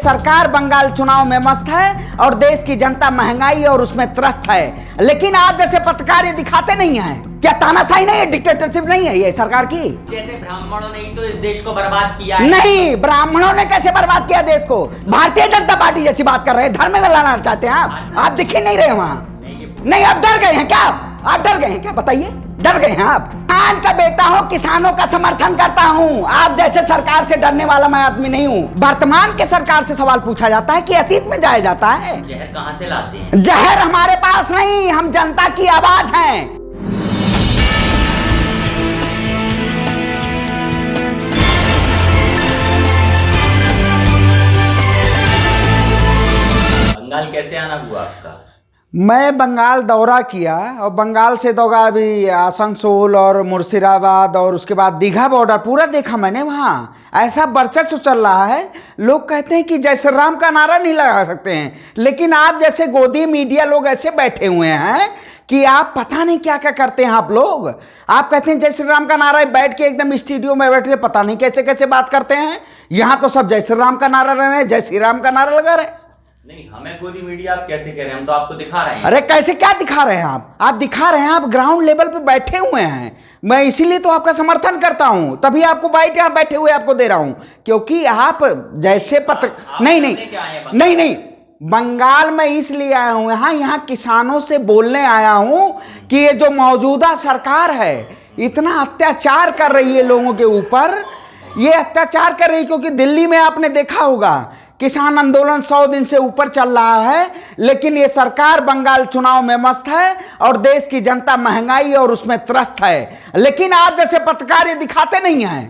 सरकार बंगाल चुनाव में मस्त है और देश की जनता महंगाई और उसमें त्रस्त है, लेकिन आप जैसे पत्रकार ये दिखाते नहीं हैं। क्या तानाशाही नहीं है, डिक्टेटरशिप नहीं है ये सरकार की? जैसे ब्राह्मणों ने ही तो इस देश को बर्बाद किया है। नहीं, ब्राह्मणों ने कैसे बर्बाद किया देश को? भारतीय जनता पार्टी जैसी बात कर रहे हैं, धर्म में लाना चाहते हैं आप दिख ही नहीं रहे वहां। नहीं, आप डर गए हैं क्या? आप डर गए हैं क्या? बताइए, डर गए हैं आप? किसान का बेटा हूँ, किसानों का समर्थन करता हूँ। आप जैसे सरकार से डरने वाला मैं आदमी नहीं हूँ। वर्तमान के सरकार से सवाल पूछा जाता है कि अतीत में जाया जाता है। जहर कहाँ से लाते हैं? जहर हमारे पास नहीं, हम जनता की आवाज हैं। बंगाल कैसे आना हुआ आपका? मैं बंगाल दौरा किया और बंगाल से दौरा अभी आसनसोल और मुर्शिदाबाद और उसके बाद दीघा बॉर्डर पूरा देखा मैंने। वहाँ ऐसा वर्चस्व चल रहा है, लोग कहते हैं कि जय श्री राम का नारा नहीं लगा सकते हैं, लेकिन आप जैसे गोदी मीडिया लोग ऐसे बैठे हुए हैं कि आप पता नहीं क्या क्या करते हैं आप लोग। आप कहते हैं जय श्री राम का नारा, बैठ के एकदम स्टूडियो में बैठे पता नहीं कैसे कैसे बात करते हैं। यहाँ तो सब जय श्री राम का नारा रहे हैं, जय श्री राम का नारा लगा रहे। नहीं, हमें गोदी मीडिया आप कैसे कह रहे हैं? हम तो आपको दिखा रहे हैं। अरे कैसे क्या दिखा रहे हैं आप दिखा रहे हैं, आप ग्राउंड लेवल पे बैठे हुए हैं। मैं इसीलिए तो आपका समर्थन करता हूं, तभी आपको बाइट यहाँ बैठे हुए आपको दे रहा हूं, क्योंकि आप जैसे पत्र नहीं, बंगाल में इसलिए आया हूं, यहाँ किसानों से बोलने आया हूं कि ये जो मौजूदा सरकार है इतना अत्याचार कर रही है लोगों के ऊपर। ये अत्याचार कर रही है क्योंकि दिल्ली में आपने देखा होगा किसान आंदोलन 100 दिन से ऊपर चल रहा है, लेकिन ये सरकार बंगाल चुनाव में मस्त है और देश की जनता महंगाई और उसमें त्रस्त है, लेकिन आप जैसे पत्रकार ये दिखाते नहीं हैं।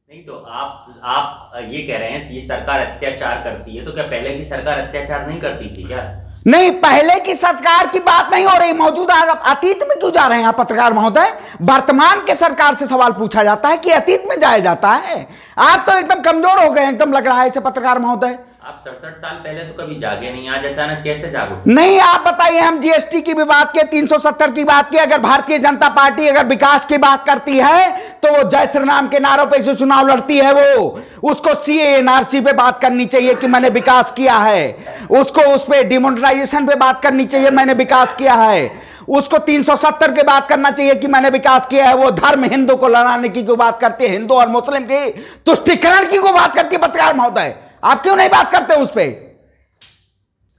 नहीं तो आप ये कह रहे हैं ये सरकार अत्याचार करती है, तो क्या पहले की सरकार अत्याचार नहीं करती थी क्या? नहीं, पहले की सरकार की बात नहीं हो रही, मौजूदा अतीत में क्यों जा रहे हैं आप पत्रकार महोदय? वर्तमान के सरकार से सवाल पूछा जाता है कि अतीत में जाया जाता है। आप तो एकदम कमजोर हो गए, एकदम लग रहा है ऐसे पत्रकार महोदय। आप 67 साल पहले तो कभी जागे नहीं, आज अचानक कैसे जागो? नहीं, आप बताइए, हम जीएसटी की भी बात किए, 370 की बात की। अगर भारतीय जनता पार्टी अगर विकास की बात करती है तो वो जय श्री राम के नारों पे चुनाव लड़ती है। वो उसको सीए एनआरसी पे बात करनी चाहिए कि मैंने विकास किया है, उसको उस पे डिमोनेटाइजेशन पे बात करनी चाहिए मैंने विकास किया है, उसको 370 की बात करना चाहिए कि मैंने विकास किया है। वो धर्म हिंदू को लड़ाने की क्यों बात करती है, हिंदू और मुस्लिम की तुष्टिकरण की क्यों बात करती है पत्रकार महोदय? आप क्यों नहीं बात करते उस पे?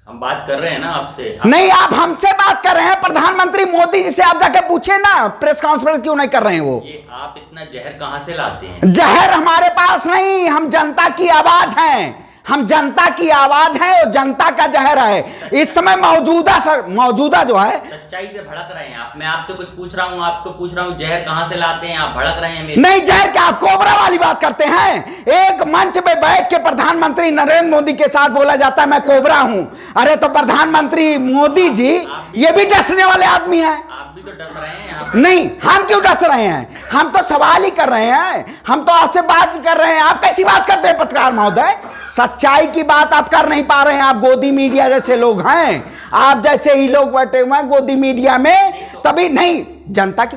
हम बात कर रहे हैं ना आपसे। नहीं, आप हमसे बात कर रहे हैं। प्रधानमंत्री मोदी जी से आप जाके पूछे ना, प्रेस कॉन्फ्रेंस क्यों नहीं कर रहे हैं वो? ये आप इतना जहर कहां से लाते हैं? जहर हमारे पास नहीं, हम जनता की आवाज हैं, हम जनता की आवाज हैं और जनता का जहर है। इस समय मौजूदा जो है सच्चाई से भड़क रहे हैं आप। मैं आपसे कुछ पूछ रहा हूं, आपको पूछ रहा हूं जहर कहां से लाते हैं, आप भड़क रहे हैं मेरे। नहीं, जहर क्या आप कोबरा वाली बात करते हैं? एक मंच पे बैठ के प्रधानमंत्री नरेंद्र मोदी के साथ बोला जाता है मैं कोबरा हूं। अरे तो प्रधानमंत्री मोदी जी ये भी डसने वाले आदमी हैं। आप भी तो डस रहे हैं यहाँ। नहीं, हम क्यों डस रहे हैं? हम तो सवाल ही कर रहे हैं, हम तो आपसे बात कर रहे हैं। आप कैसी बात करते हैं पत्रकार महोदय? सच्चाई की बात आप कर नहीं पा रहे हैं। आप गोदी मीडिया जैसे लोग हैं, आप जैसे ही लोग बैठे हुए हैं गोदी मीडिया में, तभी नहीं जनता की।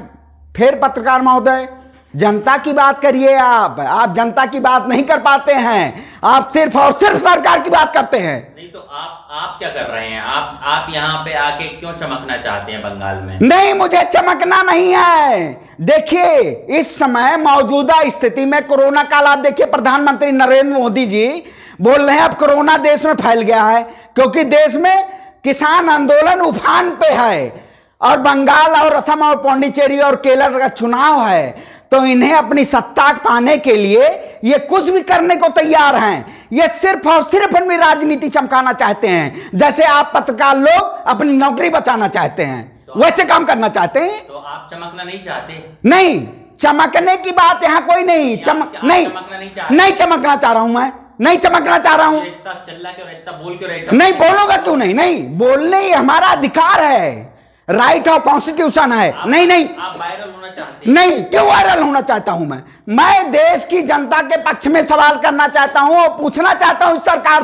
फिर पत्रकार महोदय जनता की बात करिए। आप जनता की बात नहीं कर पाते हैं, आप सिर्फ और सिर्फ सरकार की बात करते हैं। नहीं तो आप क्या कर रहे हैं? आप यहाँ पे आके क्यों चमकना चाहते हैं बंगाल में? नहीं, मुझे चमकना नहीं है। देखिए, इस समय मौजूदा स्थिति में कोरोना काल, आप देखिए प्रधानमंत्री नरेंद्र मोदी जी बोल रहे हैं अब कोरोना देश में फैल गया है, क्योंकि देश में किसान आंदोलन उफान पे है और बंगाल और असम और पौंडीचेरी और केरल का चुनाव है, तो इन्हें अपनी सत्ता पाने के लिए ये कुछ भी करने को तैयार हैं। ये सिर्फ और सिर्फ अपनी राजनीति चमकाना चाहते हैं, जैसे आप पत्रकार लोग अपनी नौकरी बचाना चाहते हैं, वैसे काम करना चाहते हैं। तो आप चमकना नहीं चाहते? नहीं, चमकने की बात यहाँ कोई नहीं। नहीं चमकना चाह रहा हूं मैं, नहीं चमकना चाह रहा हूं। इतना चिल्ला क्यों, इतना बोल क्यों रहे? नहीं बोलूंगा क्यों नहीं? नहीं बोलने ही हमारा अधिकार है, राइट ऑफ कॉन्स्टिट्यूशन है। नहीं आप वायरल होना चाहते हैं? नहीं, क्यों वायरल होना चाहता हूं मैं देश की जनता के पक्ष में सवाल करना चाहता हूं और पूछना चाहता हूं सरकार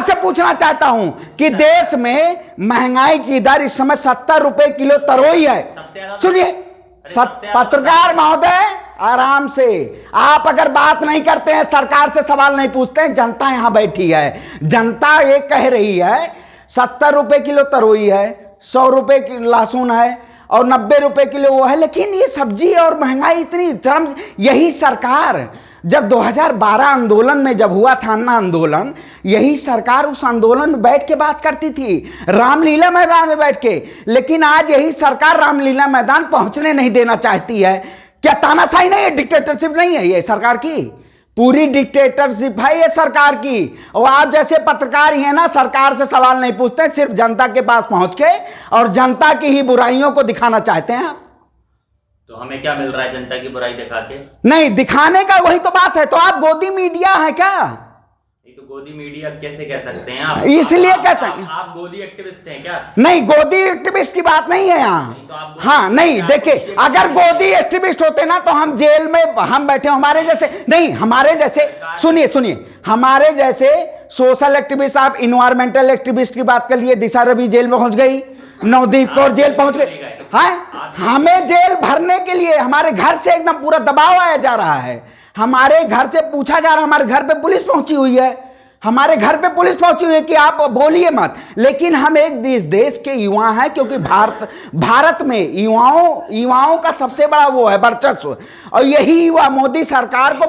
से पूछना चाहता हूं कि देश में महंगाई की दर इस समय 70 रुपए किलो तरोई है। सुनिए पत्रकार महोदय, आराम से। आप अगर बात नहीं करते हैं, सरकार से सवाल नहीं पूछते हैं, जनता यहां बैठी है, जनता ये कह रही है 70 रुपए किलो तरोई है, 100 रुपए की लहसुन है और 90 रुपए किलो वो है, लेकिन ये सब्जी और महंगाई इतनी चरम। यही सरकार जब 2012 आंदोलन में जब हुआ था अन्ना आंदोलन, यही सरकार उस आंदोलन में बैठ के बात करती थी, रामलीला मैदान में बैठ के। लेकिन आज यही सरकार रामलीला मैदान पहुंचने नहीं देना चाहती है। क्या तानाशाही नहीं है, डिक्टेटरशिप नहीं है ये सरकार की? पूरी डिक्टेटरशिप है ये सरकार की। और आप जैसे पत्रकार ही है ना, सरकार से सवाल नहीं पूछते, सिर्फ जनता के पास पहुंच के और जनता की ही बुराइयों को दिखाना चाहते हैं। तो हमें क्या मिल रहा है जनता की बुराई दिखा के? नहीं दिखाने का, वही तो बात है। तो आप गोदी मीडिया है क्या? ये तो गोदी मीडिया कैसे कह सकते हैं आप? इसलिए कह सकते हैं आप गोदी एक्टिविस्ट हैं क्या? नहीं, गोदी एक्टिविस्ट की बात नहीं है यहाँ। तो हाँ नहीं, देखिए अगर गोदी एक्टिविस्ट होते ना तो हम जेल में हम बैठे, हमारे जैसे नहीं, हमारे जैसे सुनिए, हमारे जैसे सोशल एक्टिविस्ट, आप इन्वायरमेंटल एक्टिविस्ट की बात कर लिए, दिशा रवि जेल में पहुंच गई, नवदीप कौर जेल पहुंच गई है। हमें जेल भरने के लिए हमारे घर से एकदम पूरा दबाव आया जा रहा है, हमारे घर से पूछा जा रहा है, हमारे घर पे पुलिस पहुंची हुई है, हमारे घर पे पुलिस पहुंची हुई है कि आप बोलिए मत। लेकिन हम एक इस देश के युवा हैं, क्योंकि भारत में युवाओं का सबसे बड़ा वो है वर्चस्व, और यही युवा मोदी सरकार को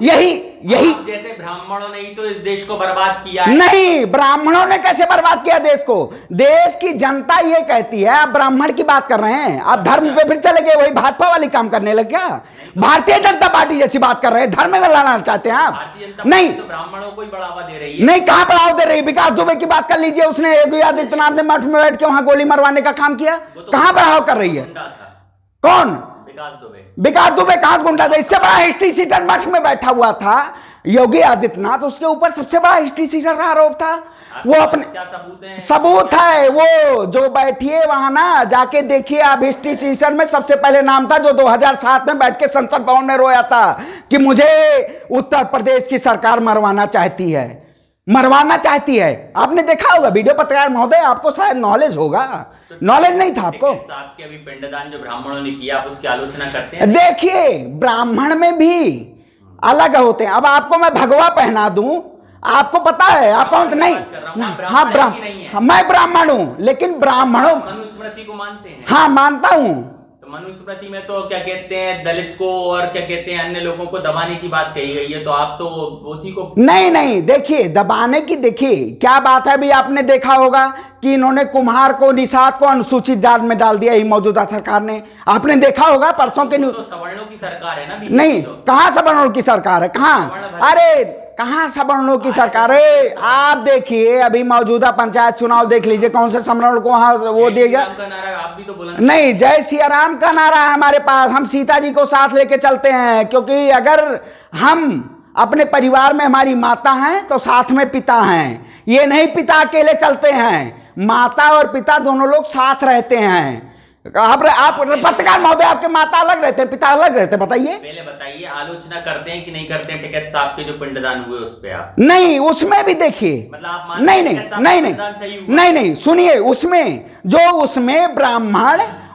यही जैसे ब्राह्मणों ने ही तो इस देश को बर्बाद किया है। नहीं, ब्राह्मणों ने कैसे बर्बाद किया देश को? देश की जनता ये कहती है। आप ब्राह्मण की बात कर रहे हैं, आप धर्म पे फिर चले गए, वही भाजपा वाली काम करने लगे क्या? भारतीय जनता पार्टी जैसी बात कर रहे हैं, धर्म में लाना चाहते हैं आप? नहीं, तो ब्राह्मणों को ही बढ़ावा दे रही है। नहीं, कहां बढ़ावा दे रही है? विकास दुबे की बात कर लीजिए, उसने योगी आदित्यनाथ ने मठ में बैठ के वहां गोली मरवाने का काम किया, कहां बढ़ावा कर रही है? कौन? विकास दुबे कहां गुंडा था? इससे बड़ा हिस्ट्री सीटर मठ में बैठा हुआ था योगी आदित्यनाथ, उसके ऊपर सबसे बड़ा हिस्ट्री सीटर का आरोप था। वो अपने क्या सबूत है? सबूत है, वो जो बैठिए वहां ना, जाके देखिए आप। हिस्ट्री सीटर में सबसे पहले नाम था जो 2007 में बैठ के संसद भवन में रोया था कि मुझे उत्तर प्रदेश की सरकार मरवाना चाहती है। आपने देखा होगा वीडियो, पत्रकार महोदय आपको शायद नॉलेज होगा, नॉलेज नहीं था आपको? साहब के अभी पिंडदान जो ब्राह्मणों ने किया, आप उसकी आलोचना करते हैं? देखिए, ब्राह्मण में भी अलग होते हैं। अब आपको मैं भगवा पहना दूं, आपको पता है आप कौन? नहीं, हाँ, मैं ब्राह्मण हूं, लेकिन ब्राह्मणों मनुस्मृति को मानते हैं? हाँ, मानता हूं। मनुस्मृति में तो क्या कहते हैं, दलित को और क्या कहते हैं अन्य लोगों को दबाने की बात कही गई है, तो आप तो उसी को नहीं, देखिए दबाने की, देखिए क्या बात है। अभी आपने देखा होगा कि इन्होंने कुम्हार को, निषाद को अनुसूचित जात में डाल दिया, ही मौजूदा सरकार ने, आपने देखा होगा परसों के न्यूज। तो सवर्णों की सरकार है ना? नहीं, कहां सवर्णों की सरकार है? कहां? अरे कहां सवर्णों की सरकार है? आप देखिए अभी मौजूदा पंचायत चुनाव देख लीजिए, कौन से सवर्ण को वहां वो दिया गया। आप भी तो नहीं, जय सिया राम का नारा है हमारे पास, हम सीता जी को साथ लेके चलते हैं, क्योंकि अगर हम अपने परिवार में हमारी माता हैं तो साथ में पिता हैं। ये नहीं पिता अकेले चलते हैं, माता और पिता दोनों लोग साथ रहते हैं। आप पत्रकार महोदय, आपके माता अलग रहते हैं, पिता अलग रहते हैं, बताइए? पहले बताइए, आलोचना करते हैं कि नहीं करते हैं टिकैत साहब के जो पिंडदान हुए उस पे आप? नहीं, उसमें भी देखिए, मतलब आप नहीं, सुनिए,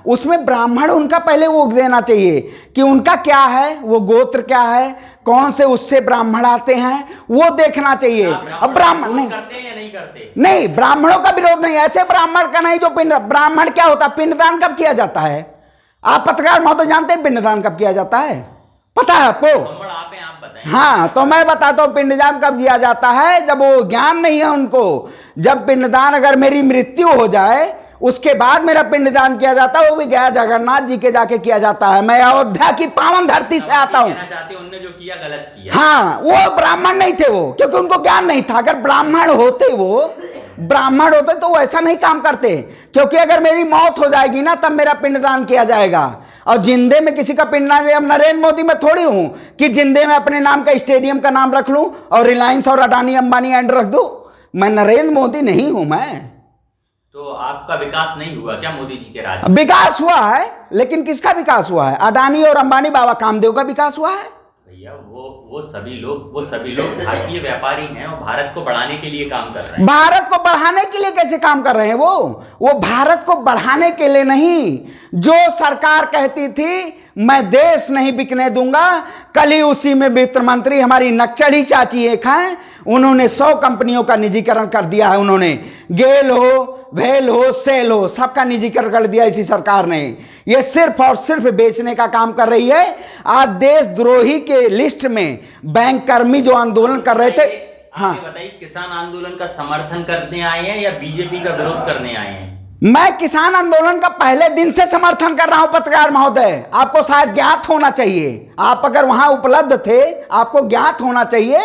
उसमें ब्राह्मण उनका पहले वो देना चाहिए कि उनका क्या है, वो गोत्र क्या है, कौन से उससे ब्राह्मण आते हैं, वो देखना चाहिए। अब ब्राह्मण नहीं करते हैं या नहीं करते? नहीं, ब्राह्मणों का विरोध नहीं, ऐसे ब्राह्मण का नहीं जो ब्राह्मण क्या होता है, पिंडदान कब किया जाता है? आप पत्रकार महोदय जानते हैं पिंडदान कब किया जाता है? पता है आपको? आप बताएं। हाँ, तो मैं बताता हूँ पिंडदान कब किया जाता है। जब वो ज्ञान नहीं है उनको, जब पिंडदान, अगर मेरी मृत्यु हो जाए उसके बाद मेरा पिंडदान किया जाता है, वो भी गया जगन्नाथ जी के जाके किया जाता है। मैं अयोध्या की पावन धरती से आता हूँ। उन्होंने जो किया गलत किया। हाँ, वो ब्राह्मण नहीं थे वो, क्योंकि उनको ज्ञान नहीं था। अगर ब्राह्मण होते तो वो ऐसा नहीं काम करते, क्योंकि अगर मेरी मौत हो जाएगी ना तब मेरा पिंडदान किया जाएगा। और जिंदे में किसी का पिंडदान, अब नरेंद्र मोदी में थोड़ी हूं कि जिंदे में अपने नाम का स्टेडियम का नाम रख लूं और रिलायंस और अडानी अंबानी एंड रख दूं। मैं नरेंद्र मोदी नहीं हूं। मैं तो आपका विकास नहीं हुआ क्या मोदी जी के राज? विकास हुआ है, लेकिन किसका विकास हुआ है? अडानी और अंबानी, बाबा कामदेव का विकास हुआ है। भैया वो सभी लोग भारतीय व्यापारी हैं और भारत को बढ़ाने के लिए काम कर रहे हैं। भारत को बढ़ाने के लिए कैसे काम कर रहे हैं? वो भारत को बढ़ाने के लिए नहीं, जो सरकार कहती थी मैं देश नहीं बिकने दूंगा। कल ही उसी में वित्त मंत्री हमारी नक्चड़ी चाची एक हैं, उन्होंने 100 कंपनियों का निजीकरण कर दिया है। उन्होंने गेल हो, भेल हो, सेल हो, सबका निजीकरण कर दिया इसी सरकार ने। ये सिर्फ और सिर्फ बेचने का काम कर रही है। आज देशद्रोही के लिस्ट में बैंक कर्मी जो आंदोलन कर रहे थे, हाँ बताइए, किसान आंदोलन का समर्थन करने आए हैं या बीजेपी का विरोध करने आए हैं? मैं किसान आंदोलन का पहले दिन से समर्थन कर रहा हूं पत्रकार महोदय। आपको शायद ज्ञात होना चाहिए, आप अगर वहां उपलब्ध थे आपको ज्ञात होना चाहिए।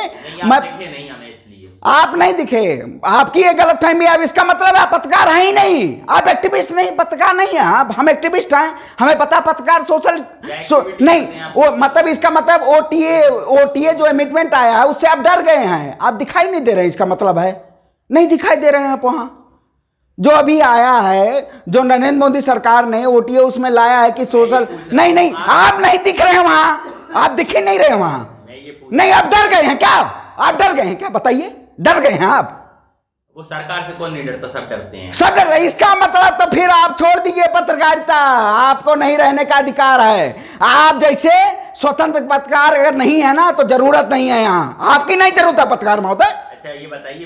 मैं दिखे नहीं हमें, इसलिए आप नहीं दिखे, आपकी ये गलतफहमी है। अब इसका मतलब आप पत्रकार हैं ही नहीं, आप एक्टिविस्ट नहीं, पत्रकार नहीं है आप। हम एक्टिविस्ट हैं, हमें पता पत्रकार नहीं वो मतलब इसका मतलब ओटीए जो एमिटमेंट आया है उससे आप डर गए हैं, आप दिखाई नहीं दे रहे हैं। इसका मतलब है नहीं दिखाई दे रहे हैं आप। वहां जो अभी आया है, जो नरेंद्र मोदी सरकार ने ओटीए उसमें लाया है कि सोशल नहीं आप नहीं दिख रहे हैं वहां, आप दिख ही नहीं रहे वहां। नहीं आप डर गए हैं क्या? आप डर गए हैं क्या? बताइए, डर गए हैं आप? वो सरकार से कौन नहीं डरता, सब डरते हैं। सब डर रहे। इसका मतलब तो फिर आप छोड़ दीजिए पत्रकारिता, आपको नहीं रहने का अधिकार है। आप जैसे स्वतंत्र पत्रकार अगर नहीं है ना तो जरूरत नहीं है यहाँ, आपकी नहीं जरूरत है पत्रकार महोदय। अच्छा ये बताइए,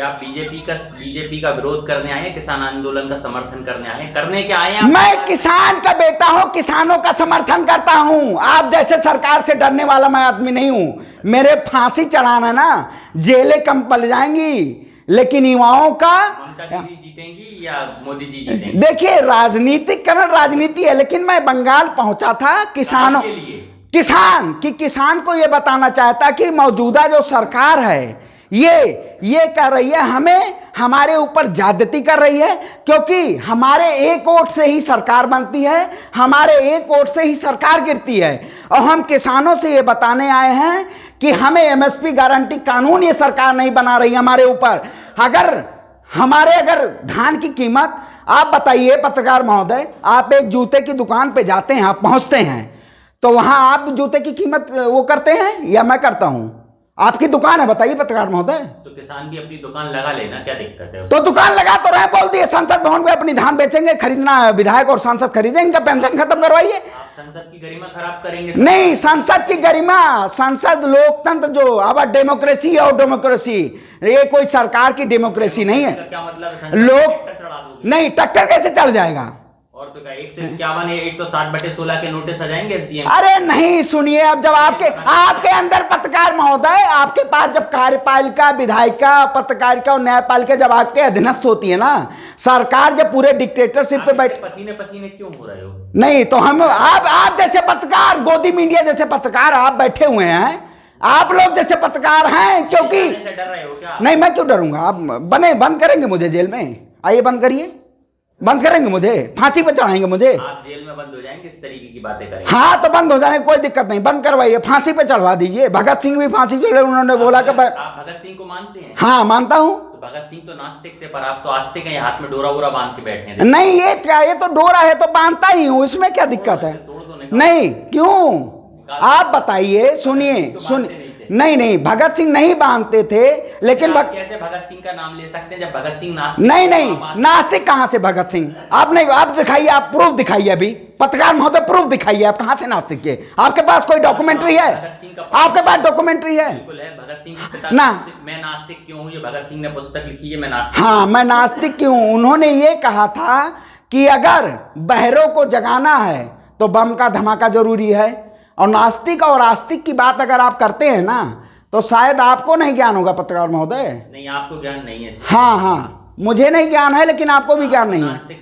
आप बीजेपी का विरोध करने आए हैं, किसान आंदोलन का समर्थन करने आए हैं, करने क्या आए हैं? मैं किसान का बेटा हूं, किसानों का समर्थन करता हूं। आप जैसे सरकार से डरने वाला मैं आदमी नहीं हूं। मेरे फांसी चढ़ाना ना, जेलें कम पल जाएंगी, लेकिन युवाओं का ममता दीदी जीतेंगी या मोदी जी जीतेंगे? देखिए राजनीतिकरण राजनीति है, लेकिन मैं बंगाल पहुंचा था किसानों के लिए, किसान को यह बताना चाहता कि मौजूदा जो सरकार है ये कर रही है, हमें हमारे ऊपर ज्यादती कर रही है, क्योंकि हमारे एक वोट से ही सरकार बनती है, हमारे एक वोट से ही सरकार गिरती है। और हम किसानों से ये बताने आए हैं कि हमें एमएसपी गारंटी कानून ये सरकार नहीं बना रही हमारे ऊपर। अगर धान की कीमत, आप बताइए पत्रकार महोदय, आप एक जूते की दुकान पे जाते हैं, आप पहुंचते हैं तो वहां आप जूते की कीमत वो करते हैं या मैं करता हूं? आपकी दुकान है, बताइए पत्रकार महोदय। तो किसान भी अपनी दुकान लगा लेना, क्या दिक्कत है? तो दुकान लगा तो रहे, बोल दिए संसद भवन में अपनी धान बेचेंगे, खरीदना है विधायक और सांसद खरीदेंगे, इनका पेंशन खत्म करवाइए। आप संसद की गरिमा खराब करेंगे? नहीं, संसद की गरिमा, संसद लोकतंत्र जो अब डेमोक्रेसी और डेमोक्रेसी, ये कोई सरकार की डेमोक्रेसी नहीं है। क्या मतलब? लोग नहीं, टक्कर कैसे चढ़ जाएगा? और तो क्या 151 160/16 के नोटिस आ जाएंगे एसडीएम? अरे नहीं, सुनिए, अब जब आपके अंदर पत्रकार महोदय, आपके पास जब कार्यपालिका, विधायिका, पत्रकारिता और न्यायपालिका जब आपके अधीनस्थ होती है ना, सरकार जब पूरे डिक्टेटरशिप पे बैठ, पसीने पसीने क्यों हो रहे हो? नहीं तो हम आप जैसे पत्रकार, गोदी मीडिया जैसे पत्रकार आप बैठे हुए हैं, आप लोग जैसे पत्रकार हैं, क्योंकि डर रहे हो क्या? नहीं, मैं क्यों डरूंगा? आप बंद करेंगे मुझे जेल में? आइए बंद करिए, बंद करेंगे मुझे, फांसी पे चढ़ाएंगे मुझे। आप जेल में बंद हो जाएंगे, इस तरीके की बातें करेंगे? हाँ तो बंद हो जाएंगे, कोई दिक्कत नहीं, बंद करवाइए, फांसी पे चढ़वा दीजिए। भगत सिंह भी फांसी चढ़े, उन्होंने बोला कि आप भगत सिंह को मानते हैं? हाँ मानता हूँ। तो भगत सिंह तो नास्तिक थे, पर आप तो आस्तिक हैं, हाथ में डोरा वोरा बांध के बैठे हैं। नहीं, ये क्या, ये तो डोरा है तो बांधता ही हूँ, इसमें क्या दिक्कत है? नहीं, क्यों? आप बताइए, सुनिए, नहीं, भगत सिंह नहीं बांधते थे, लेकिन कैसे भगत सिंह का नाम ले सकते हैं जब भगत सिंह नास्तिक? नहीं, नास्तिक कहां से भगत सिंह? आप दिखाइए, आप प्रूफ दिखाइए, अभी पत्रकार महोदय प्रूफ दिखाइए, आप कहां से नास्तिक के? आपके पास कोई डॉक्यूमेंट्री है? आपके पास डॉक्यूमेंटरी है? बिल्कुल है। भगत सिंह की पिता ना, मैं नास्तिक क्यों हूं, ये भगत सिंह ने पुस्तक लिखी है, मैं नास्तिक। हाँ, मैं नास्तिक क्यों? उन्होंने ये कहा था कि अगर बहरों को जगाना है तो बम का धमाका जरूरी है। और नास्तिक और आस्तिक की बात अगर आप करते हैं ना, तो शायद आपको नहीं ज्ञान होगा पत्रकार महोदय। नहीं, आपको ज्ञान नहीं है। हाँ, मुझे नहीं ज्ञान है, लेकिन आपको भी ज्ञान नहीं है।